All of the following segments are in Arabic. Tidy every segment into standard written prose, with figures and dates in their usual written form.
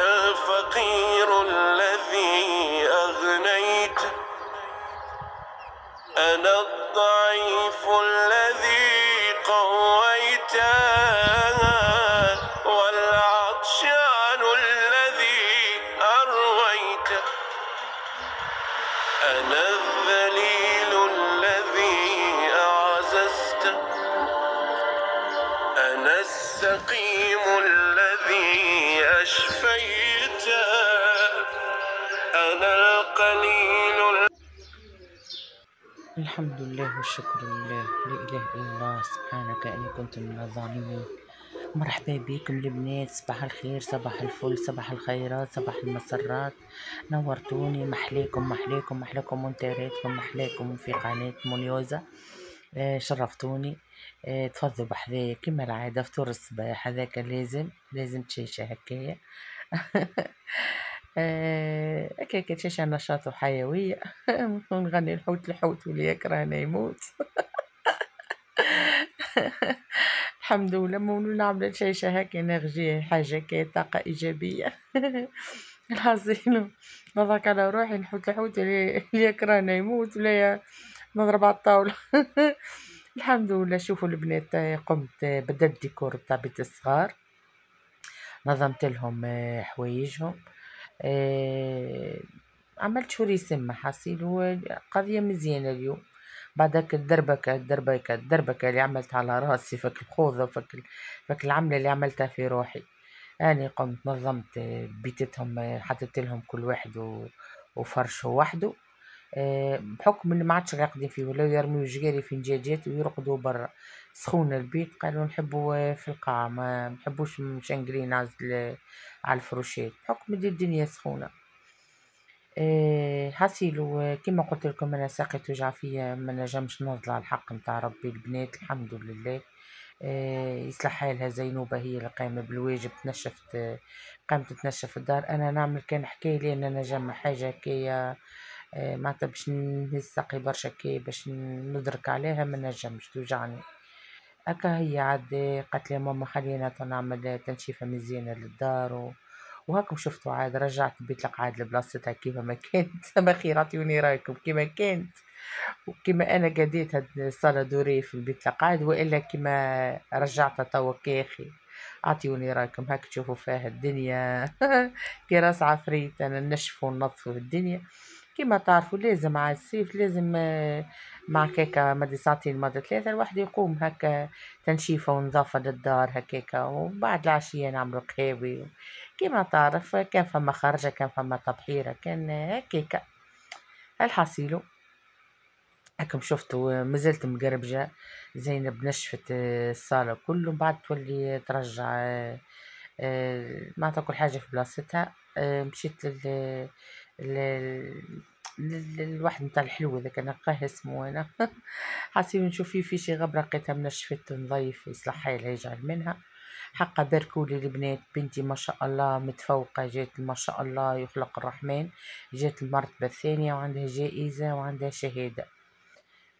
الفقير الذي أغنيت، أنا الضعيف الذي قويت، والعطشان الذي أرويت، أنا الذليل الذي أعززت، أنا السقيم الذي أشفيت، أنا القليل. الحمد لله والشكر لله، لا إله إلا الله، سبحانك إني كنت من الظالمين. مرحبا بكم البنات، صباح الخير، صباح الفل، صباح الخيرات، صباح المسرات. نورتوني، محليكم محليكم محليكم وانتاريتكم، محليكم في قناة مونيوزا. شرفتوني. تفضلوا بحذايا كما العادة، فطور الصباح هذاك لازم تشيشة هكايا. هكاك تشيشة نشاط وحيوية. ونغني الحوت الحوت واللي يكرهنا يموت. الحمد لله مولو نعمل شيشة هكا انرجية، حاجة كي طاقة إيجابية. الحصيلة نضحك على روحي، الحوت الحوت اللي يكرهنا يموت ولا نضرب على الطاولة. الحمد لله. شوفوا البنات، قمت بدلت ديكور بتاع بيت الصغار، نظمت لهم حوايجهم، عملت شوري سمة حصيل. قضية مزيانة اليوم بعد هاك الدربكة اللي عملتها على راسي، فك الخوذة فك العملة اللي عملتها في روحي. أنا قمت نظمت بيتتهم، حطيت لهم كل واحد وفرشه وحده، بحكم اللي ما عادش راقدين فيه، ولاو يرميو جيري في نجاجات ويرقدوا برا. سخون البيت، قالوا نحبوا في القاعة، ما نحبوش مشنقلين على الفروشات بحكم اللي الدنيا سخونة. حاسيلو كما قلت لكم انا ساقي توجع فيا، ما نجمش نوصل على الحق نتاع ربي. البنات الحمد لله يصلح حالها. زينوبة هي اللي قايمة بالواجب، قامت تنشف الدار. انا نعمل كان حكاية لي انا نجمع حاجة كي معناتها باش نهز ساقي برشا كي باش ندرك عليها، ما نجمش توجعني هكا. هي عاد قالت لي ماما خلينا نعمل تنشيفة مزيانة للدار وهاكم شفتوا عاد رجعت البيت القعاد لبلاصتها كيما ما كانت. ما خير عطيوني رايكم كيما كانت وكيما انا قديت هاد الصالة دوري في البيت القعاد، والا كيما رجعتها توا كاخي. عطيوني رايكم هاك تشوفوا فيها الدنيا. كي راس عفريت انا نشفوا وننظفوا في الدنيا. كما تعرفوا لازم على الصيف لازم مع كيكا مدي ساعتين مدة 3 الواحد يقوم هكا تنشيفة ونظافة للدار هكاكا، وبعد العشية نعملو قهاوي. كما تعرف كان فما خرجة، كان فما تبحيرة، كان هكاكا. الحصيلو هاكم شفتوا مازلت مقربجة. زينب نشفت الصالة كله، بعد تولي ترجع معناتها كل حاجة في بلاصتها. مشيت الواحد نتاع الحلو ذاك انا نلقاه اسمه انا. حاسين نشوف فيه في شي غبره، لقيتها منشفت نظيف يصلح حالها يجعل منها. حقا باركولي البنات، بنتي ما شاء الله متفوقه، جات ما شاء الله يخلق الرحمن، جات المرتبه الثانيه وعندها جائزه وعندها شهاده.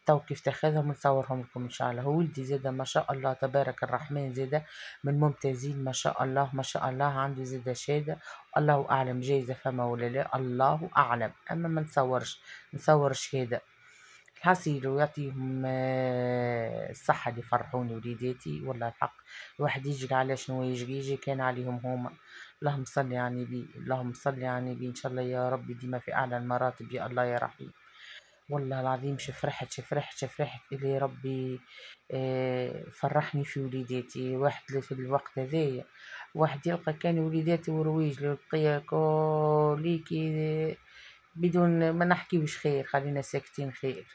تو كيف تاخذهم نصورهم لكم ان شاء الله. ولدي زاده ما شاء الله تبارك الرحمن، زاده من ممتازين ما شاء الله ما شاء الله، عنده زاده شهاده. الله اعلم جايزه فما ولا لا، الله اعلم، اما ما نصور شهاده. الحصيل يعطيهم الصحة اللي يفرحوني وليداتي والله الحق. الواحد يجري على شنو يجري كان عليهم هما. اللهم صل على النبي، اللهم صل على النبي، ان شاء الله يا ربي ديما في اعلى المراتب يا الله يا رحيم. والله العظيم شفرحت اللي ربي فرحني في وليداتي. واحد في الوقت هذايا واحد يلقى كان وليداتي ورويج لقيا كوليكي بدون ما نحكيوش خير، خلينا ساكتين خير.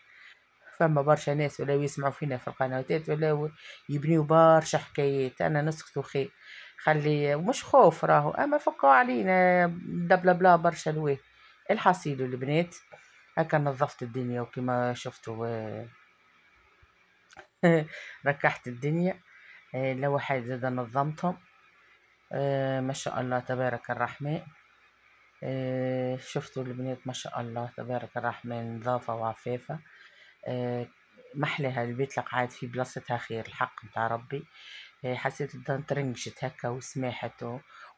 فما برشا ناس ولاو يسمعوا فينا في القنوات ولاو يبنيو برشا حكايات، انا نسكتو خير. خلي مش خوف راهو، اما فكوا علينا بلا بلا برشا الواه. الحصيل البنات هكا نظفت الدنيا وكما شفتوا ركحت الدنيا. لوحات زاد نظمتهم ما شاء الله تبارك الرحمن. شفتوا البنات ما شاء الله تبارك الرحمن، نظافة وعفافة. محلها البيت القعاد في بلاصتها خير الحق نتاع ربي. حسيت الدار ترنجشت هكا وسماحت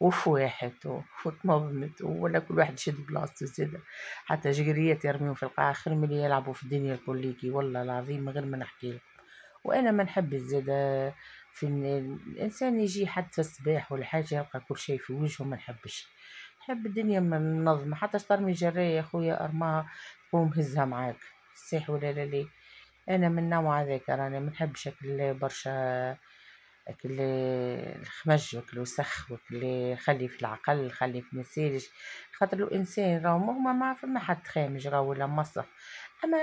وفواحت وتنظمت، ولا كل واحد يشد بلاصتو زادا، حتى جقريات يرميهم في القاع خير ملي يلعبوا في الدنيا الكليكي والله العظيم من غير ما نحكي لكم. وانا ما نحب زادا في الانسان يجي حتى في الصباح ولا حاجه يلقى كل شيء في وجهه، ما نحبش. نحب الدنيا منظمه، حتى ترمي جرايه يا خويا ارماها قوم هزها معاك صح ولا لا ليه. انا من النوع هذاك، راني ما نحبش اكل برشا، اكل الخمج واكل وسخ واكل خلي في العقل خلي في مسيرش. خاطر الانسان راهو هما ما فما حد خامج راهو ولا مسخ، اما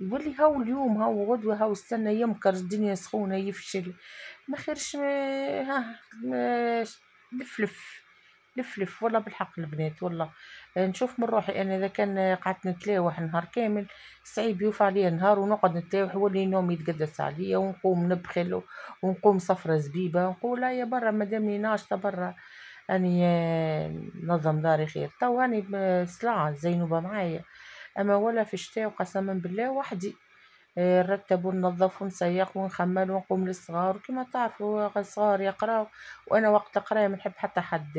يولي هاو اليوم هاو غدوة هاو استنى يمكر الدنيا سخونة يفشل، ما خيرش ها لفلف لفلف والله بالحق البنات والله. نشوف من روحي انا اذا كان قعدت نتلاوح نهار كامل صعيب يوفى عليا نهار ونقعد نتلاوح يولي نوم يتقدس عليا ونقوم نبخل ونقوم صفرة زبيبة ونقول لا يا برا مادامني ناشطة برا اني نظم داري خير. تو هاني بسلعة زينوبة معايا، اما ولا في الشتاء وقسما بالله وحدي نرتب وننظف ونسيق ونخمل ونقوم للصغار كما تعرفوا الصغار يقراو، وانا وقت القرايه ما نحب حتى حد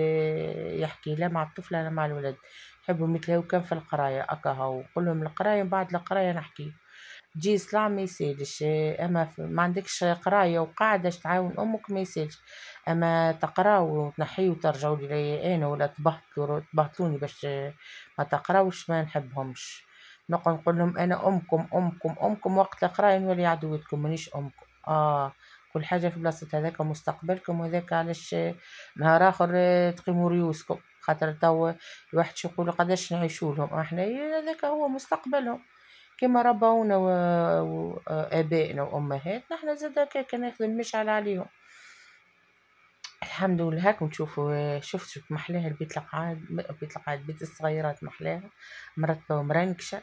يحكي لا مع الطفل لا مع الولد، نحبهم يتلاو كان في القرايه اكاهو نقول لهم القرايه من بعد القرايه نحكي. تجي صلاة ما يسالش، اما ما عندكش قرايه وقاعده تعاون امك ما يسالش، اما تقراو وتنحيو وترجعوا لي انا ولا تبهطلوني باش ما تقراوش ما نحبهمش. نقعد نقول لهم انا امكم وقت القرايه نولي عدوتكم مانيش امكم. كل حاجه في بلاصتها، هذاك مستقبلكم وهذاك علاش نهار اخر تقيموا ريوسكم، خاطر تو الواحد شو يقولوا قداش نعيشوا لهم احنا، هذاك هو مستقبلهم كما ربونا وآبائنا وأمهاتنا، احنا زاد هكاك ناخذ المشعل عليهم. الحمد لله. هاكم تشوفوا شوف محلاها البيت القعاد، بيت الصغيرات محلاها مرتبة ومرنكشة،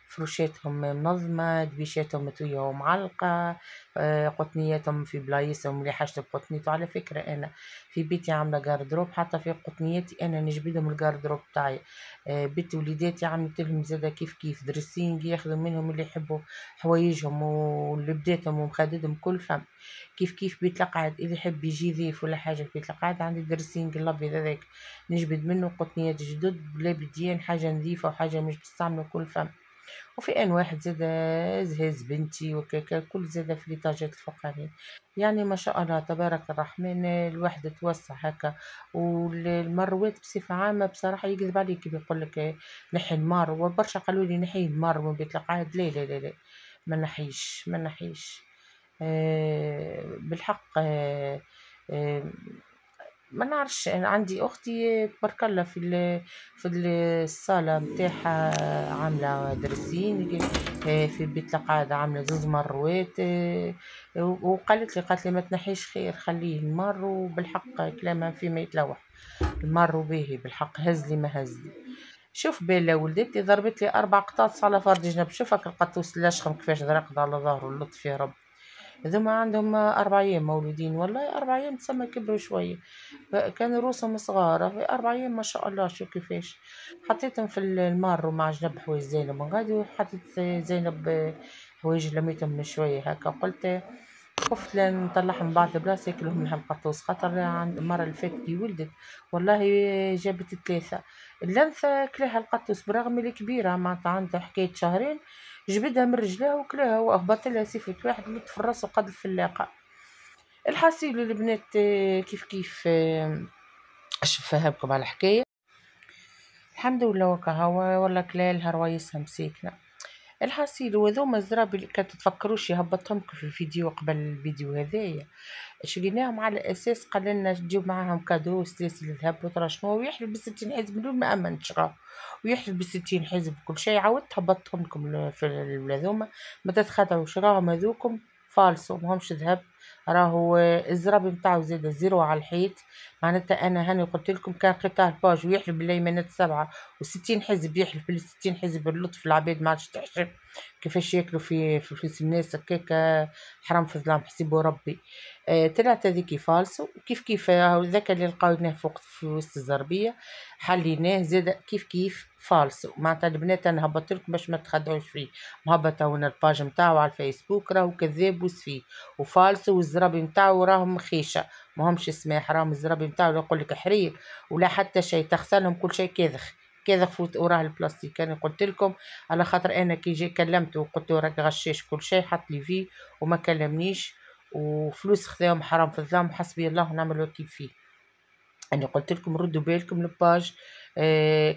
فروشاتهم منظمة، دبيشاتهم متوية ومعلقة، قطنياتهم في بلايصهم اللي حاجة بقطنيت. وعلى فكرة أنا في بيتي عاملة جاردروب حتى في قطنياتي أنا نجبدهم الجاردروب تاعي. بيت وليداتي عملت لهم زادا كيف دريسينج ياخذوا منهم اللي يحبوا حوايجهم ولبداتهم ومخددهم كل فم. كيف بيت القعد إذا يحب يجي ضيف ولا حاجة في بيت القعد عندي دريسينج الأبيض هذاك نجبد منه قطنيات جدد بلا بديان حاجة نظيفة وحاجة مش بستعمله كل فم. وفي ان واحد زاد زهز بنتي وكاكا كل زاد في ليطاجات الفوقانية. يعني ما شاء الله تبارك الرحمن الواحد توسع هكا. والمروات بصفة عامة بصراحة يكذب عليك بيقول لك نحي المار، وبرشا قالوا لي نحي المار من بيت القعاد. لا لا لا لا ما نحيش بالحق. آه، ما نعرفش، انا عندي اختي تبارك الله في الصاله نتاعها عامله درسين في بيت القعده عامله زوز مروات. قالت لي ما تنحيش خير خليه المر، وبالحق كلامها فيما يتلوح المر وباهي بالحق هز لي ما هز لي. شوف بيلا ولدتي ضربت لي 4 قطاطس على فرد جنب، شوفك القطوس الاشخم كيفاش رقد على ظهره اللطف يا رب. هذوما عندهم 4 أيام مولودين، والله 4 أيام تسمى كبروا شوية، كانوا روسهم صغار في 4 أيام ما شاء الله. شو كيفاش حطيتهم في المار ومع جنب حوايج زينب من غادي، وحطيت زينب حوايج لميتهم من شوية هكا، قلت خفت لان نطلعهم بعض البلاصة ياكلهم لها القطوس، خاطر عند المرة اللي فاتت كي ولدت والله جابت 3 اللنثة كلاها القطوس برغم اللي كبيرة معناتها عندها حكاية شهرين، جبدها من رجلها وكلاها وأهبط لها صفة واحد لطف الراس وقد الفلاقة. الحاسيل البنات كيف اش نفهمكم على الحكاية. الحمد لله وكهوا والله كلالها روايسها مساكنة. الحاسيل وهذوما الزراب اللي كانت تفكروش يهبطهم في الفيديو قبل الفيديو هذايا شريناهم على اساس قال لنا تجيب معاهم كادو سلاسل الذهب وترى شنو، ويحلف ب60 حزب بدون ما امنتش راه، ويحلف ب60 حزب كل شيء. عاودت هبطتهم لكم في هذوما ما تتخدعوش، راهم هذوكم فالصو ماهمش ذهب، راهو الزراب نتاعو زاد زيرو على الحيط. معناتها انا هاني قلت لكم كان قطاع باج ويحلف بالايمانات 7 و60 حزب يحلف بال60 حزب اللطف العباد ما عادش تحسب كيفاش ياكلوا في فلوس الناس هكاكا حرام في ظلام حسيبوا ربي. طلعت هذيكي فالصو كيف ذاك اللي لقاوناه فوق في وسط الزربيه حليناه زاد كيف فالصو. معناتها البنات انا هبطت لكم باش ما تخدعوش فيه، مهبطه هنا الباج نتاعو على الفيسبوك راهو كذاب وسفيه وفالصو فالسو والزرابي متاعو راهم خيشه، ماهمش سماح، راهم الزرابي متاعو يقول لك حرير ولا حتى شيء، تغسلهم كل شيء كاذخ كاذخ وراه البلاستيك. انا قلت لكم على خاطر انا كي جي كلمته وقلت له راك غشاش كل شيء، حط لي فيه وما كلمنيش، وفلوس خذاهم حرام في الظلام، حسبي الله ونعم الوكيل فيه. أنا قلت لكم ردوا بالكم الباج،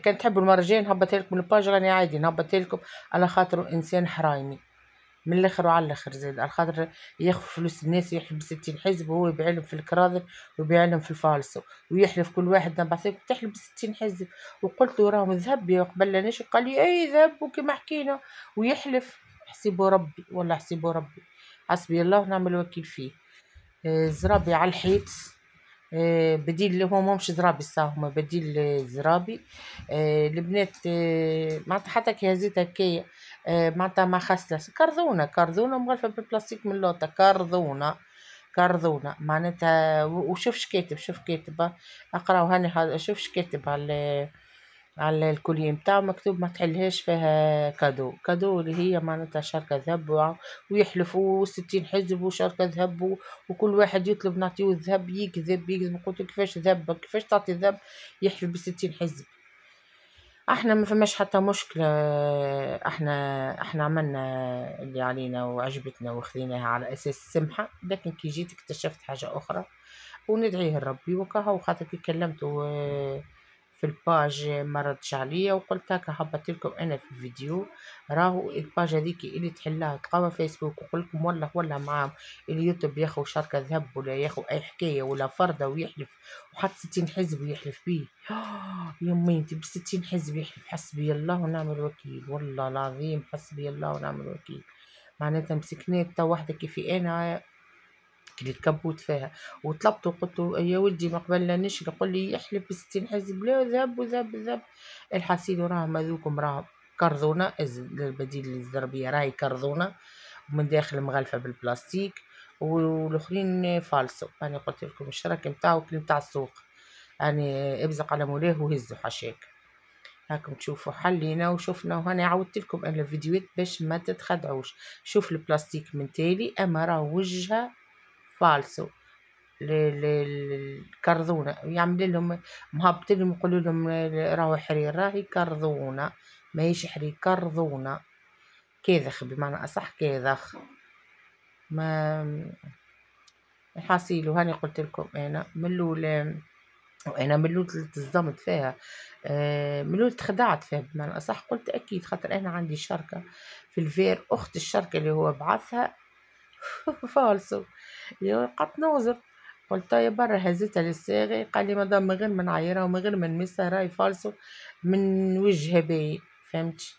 كان تحبوا المرة الجاية نهبط لكم الباج، راني عادي نهبط لكم على خاطر إنسان حرايمي من الاخر وعلى الاخر زاد، على خاطر ياخذ فلوس الناس، يحلف ب60 حزب وهو يبيع لهم في الكراذب ويبيع لهم في الفالسو، ويحلف كل واحد نبعث لك تحلف ب60 حزب. وقلت له راهم ذهب يا قبل لا نشري، قال لي اي ذهب وكما حكينا ويحلف. حسيبوا ربي والله حسيبوا ربي، حسبي الله ونعم الوكيل فيه. زرابي على الحيط، بديل اللي هو مش زرابي الساعة، هما بديل زرابي. البنات معناتها حتى كي هزيت هكايا معناتها ما خسلس كرذونة مغلفة بالبلاستيك من لوطة، كرذونة معناتها. وشوف شكاتب، شوف كاتب اقراو هاني هذا، شوف شكاتب على الكوليه متاعو مكتوب ما تحلهاش فيها كادو اللي هي معناتها شركة ذهب، ويحلفوا 60 حزب وشركة ذهب، وكل واحد يطلب نعطيه الذهب، يكذب. قلت كيفاش ذهب، كيفاش تعطي ذهب يحلف ب60 حزب. احنا ما فماش حتى مشكلة، احنا عملنا اللي علينا وعجبتنا وخذيناها على اساس سمحة، لكن كي جيت اكتشفت حاجة اخرى وندعيه لربي وكهو. خاطر كي كلمته في الباج ما ردش عليا، وقلت هكا هبط لكم انا في الفيديو، راهو الباج هذيك اللي تحلها تلقاوها فيسبوك، وقول لكم والله معاهم اللي يطلب ياخو شركة ذهب ولا ياخو اي حكاية ولا فردة ويحلف وحط 60 حزب ويحلف بيه. يمي انت ب60 حزب يحلف، حسبي الله ونعم الوكيل، والله العظيم حسبي الله ونعم الوكيل. معناتها مسكنات تا وحدة كيفي انا اللي تكبوت فيها، وطلبته قلت له يا ولدي ما قبل لا نشري، قل لي يحلف ب60 حزب، لا ذهب. الحسيل راهم هذوكم راهم كرذونة، البديل الزربية راهي كرذونة ومن داخل مغلفة بالبلاستيك، والاخرين فالسو. انا قلت لكم الشركة متاعو كل متاع السوق، يعني ابزق على مولاه وهزوا حشاك. هاكم تشوفوا حلينا وشفنا، وهنا عودت لكم انا الفيديوهات باش ما تتخدعوش. شوف البلاستيك من تالي، اما راه وجهها فالسو الكرذونة، يعمل لهم مهبط لهم يقولوا لهم راهو حرير، راهي كرذونة ماهيش حرير، كرذونة كاذخ بمعنى اصح كاذخ. ما الحاصيل وهاني قلت لكم انا من الاول، وانا من الاول تصدمت فيها، من الاول تخدعت فيها بمعنى اصح. قلت اكيد خاطر انا عندي شركة في الفير، اخت الشركة اللي هو بعثها فالسو، قط نوزر. قلت يا برا، هزيتها للصاغي، قال لي مدام من غير ما نعيرها ومن غير ما نمسها راهي فالسو من وجهها باين، فهمتش.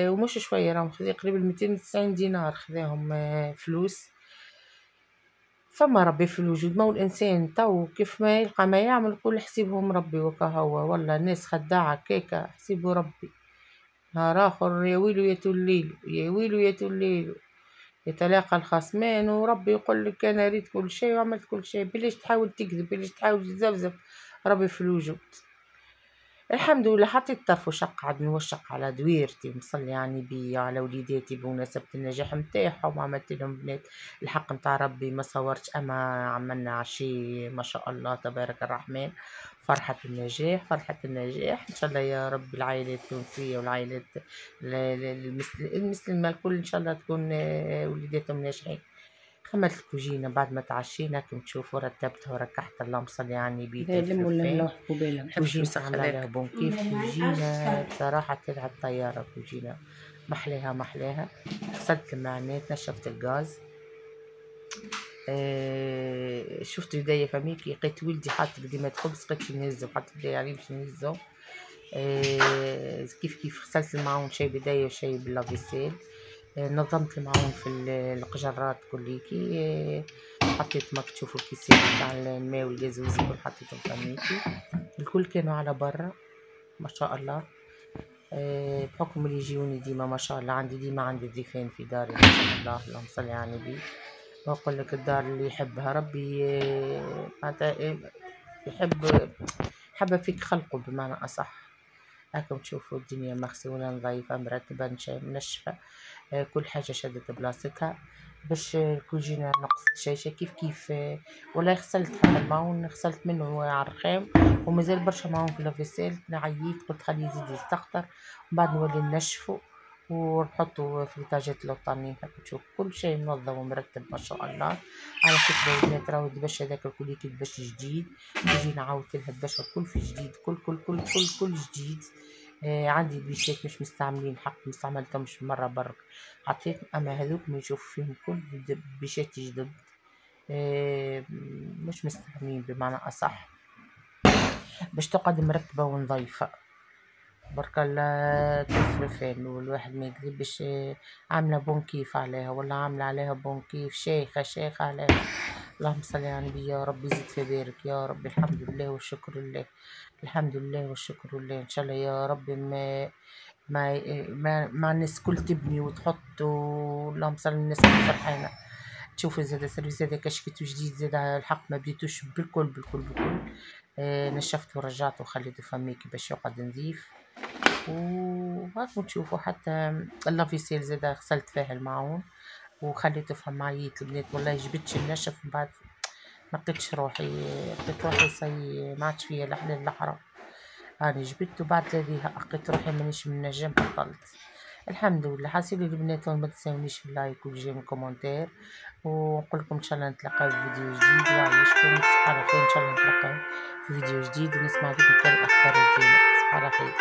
ومش شوية، راهم خذي قريب 290 دينار خذاهم فلوس. فما ربي في الوجود، ما هو الانسان تو كيف ما يلقى ما يعمل كل حسيبهم ربي وكهو. والله الناس خداعة كيكا، حسيبه ربي. نهار اخر يا ويلو يا تليلو، يا ويلو يا تليلو، يتلاقى الخصمين وربي يقول لك انا ريت كل شيء وعملت كل شيء، بلاش تحاول تكذب، بلاش تحاول تزفزف، ربي في الوجود. الحمد لله حطيت طرف وشق، عاد نوشق على دويرتي مصلي يعني بي على وليداتي بمناسبة النجاح متاعهم، وعملت لهم بنات الحق متاع ربي ما صورتش، اما عملنا عشي ما شاء الله تبارك الرحمن. فرحة النجاح فرحة النجاح ان شاء الله يا رب. العائلات التونسية والعائلات المسلمة الكل ان شاء الله تكون وليداتهم ناجحين. خملت الكوجينة بعد ما تعشينا كم تشوفوا، رتبتها وركحت اللهم صل على النبي. كوجينة عاملة لها بون كيف كوجينة بصراحة طلعت طيارة. كوجينة محلاها. غسلت المعانات، نشفت الغاز. شفت يديا فميكي، لقيت ولدي حاط قديمة خبز قلت نهزو، حطيت يدي عليه باش نهزو. كيف غسلت المعون، شي بداية وشي باللافيسيل. نظمت المعون في القجرات كليكي. حطيت ما تشوفوا الكيسين تاع الماء والجازوزي كل حطيتهم فميكي، الكل كانوا على برا ما شاء الله. بحكم اللي يجيوني ديما ما شاء الله، عندي ضيفين في داري ما شاء الله، اللهم صل على النبي. واقول لك الدار اللي يحبها ربي يحب فيك خلقه بمعنى اصح. هاكم تشوفوا الدنيا مغسولة نظيفة مرتبة منشفة، كل حاجة شدت بلاصتها. باش كون جينا نقص الشاشة كيف والله غسلت حتى الماعون غسلت منه على الرخام ومازال برشا معاون في لافيسيل، عييت قلت خليه يزيد يستخطر ومن بعد نولي ننشفو ونحطو في الإيطاجات الوطنيين هاكا تشوف كل شيء منظم ومرتب ما شاء الله. على فكرة يا بنات راهو الدبش هذاك الكل دبش جديد، نجي نعاود لها الدبش الكل في جديد، كل جديد. عندي البيشات مش مستعملين حق مستعملتهمش مرة برك حطيت، أما هذوك نشوف فيهم كل بيشات جدد مش مستعملين بمعنى أصح، باش تقعد مرتبة ونظيفة برك الله تصرفين والواحد ما يكذبش. عاملة بون كيف عليها ولا عاملة عليها بون كيف شيخة عليها. اللهم صل على النبي يا رب يزيد في بارك يا رب. الحمد لله والشكر لله، الحمد لله والشكر لله. ان شاء الله يا رب ما الناس كل تبني وتحط اللهم صل الناس كل فرحانة. تشوفي زاد السيرفيس هذا كشكيتو جديد زاد الحق ما بديتوش بالكل. نشفته ورجعته وخليته فميكي باش يقعد نظيف. وهاكو تشوفوا حتى اللافيسيل زاد غسلت فيها الماعون وخليته فم عييت البنات والله جبتش النشف من بعد ما لقيتش روحي، لقيت روحي صي ما عادش فيا الحلال الحرام. هاني جبت وبعد لقيتها لقيت روحي مانيش منجم بطلت. الحمد لله. حاسيلي البنات ما تنساونيش في اللايك والجيم كومنتير، ونقول لكم ان شاء الله نتلاقاو في فيديو جديد وعيشكم تصبحوا على خير. ان شاء الله نتلاقاو في فيديو جديد ونسمع لكم كل الاخبار الزينه. تصبحوا على خير.